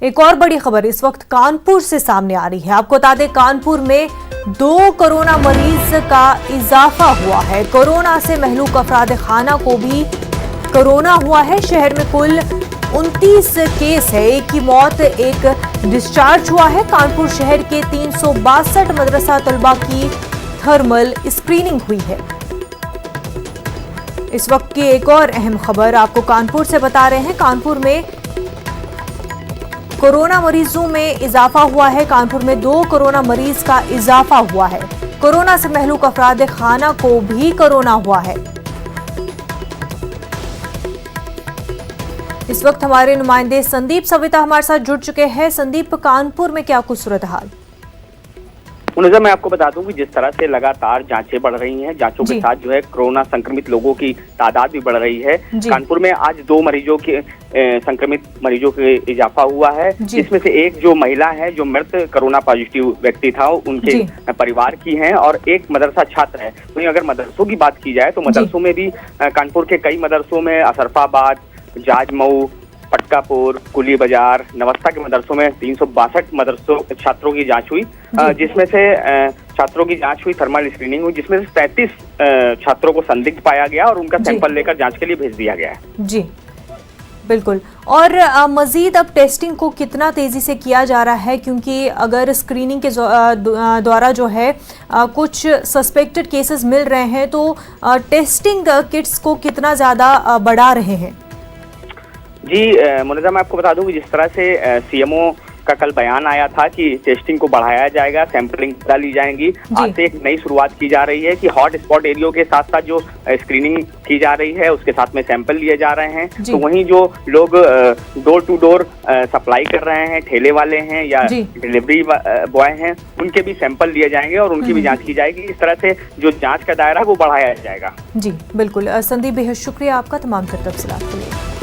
एक और बड़ी खबर इस वक्त कानपुर से सामने आ रही है। आपको बता दें, कानपुर में 2 कोरोना मरीज का इजाफा हुआ है। कोरोना से महलूक अफराद खाना को भी कोरोना हुआ है। शहर में कुल 29 केस है। एक की मौत, एक डिस्चार्ज हुआ है। कानपुर शहर के 362 मदरसा तलबा की थर्मल स्क्रीनिंग हुई है। इस वक्त की एक और अहम खबर आपको कानपुर से बता रहे हैं। कानपुर में कोरोना मरीजों में इजाफा हुआ है। कानपुर में 2 कोरोना मरीज का इजाफा हुआ है। कोरोना से महलूक अफराद खाना को भी कोरोना हुआ है। इस वक्त हमारे नुमाइंदे संदीप सविता हमारे साथ जुड़ चुके हैं। संदीप, कानपुर में क्या कुछ सूरत हाल? मुनज़्ज़म, मैं आपको बता दूं कि जिस तरह से लगातार जांचें बढ़ रही हैं, जांचों के साथ जो है कोरोना संक्रमित लोगों की तादाद भी बढ़ रही है। कानपुर में आज 2 मरीजों के संक्रमित मरीजों के इजाफा हुआ है, जिसमें से एक जो महिला है जो मृत कोरोना पॉजिटिव व्यक्ति था उनके परिवार की है और एक मदरसा छात्र है। वहीं अगर मदरसों की बात की जाए तो मदरसों में भी कानपुर के कई मदरसों में असरफाबाद, जाजमऊ, पटकापुर, कुली बाजार, नवस्था के मदरसों में 362 मदरसों छात्रों की जांच हुई, जिसमें से छात्रों की जांच हुई, थर्मल स्क्रीनिंग हुई, जिसमें से 33 छात्रों को संदिग्ध पाया गया और उनका सैंपल लेकर जांच के लिए भेज दिया गया है। जी बिल्कुल। और मजीद अब टेस्टिंग को कितना तेजी से किया जा रहा है, क्योंकि अगर स्क्रीनिंग के द्वारा जो है कुछ सस्पेक्टेड केसेस मिल रहे हैं तो टेस्टिंग किट्स को कितना ज्यादा बढ़ा रहे हैं? जी मुनज़्ज़म, मैं आपको बता दूं कि जिस तरह से सीएमओ का कल बयान आया था कि टेस्टिंग को बढ़ाया जाएगा, सैंपलिंग ली जाएगी। आज से एक नई शुरुआत की जा रही है कि हॉट स्पॉट एरियो के साथ साथ जो स्क्रीनिंग की जा रही है उसके साथ में सैंपल लिए जा रहे हैं। तो वहीं जो लोग डोर टू डोर सप्लाई कर रहे हैं, ठेले वाले हैं या डिलीवरी बॉय हैं, उनके भी सैंपल लिए जाएंगे और उनकी भी जाँच की जाएगी। इस तरह से जो जाँच का दायरा वो बढ़ाया जाएगा। जी बिल्कुल। संदीप, बेहद शुक्रिया आपका तमाम तफसीलात के लिए।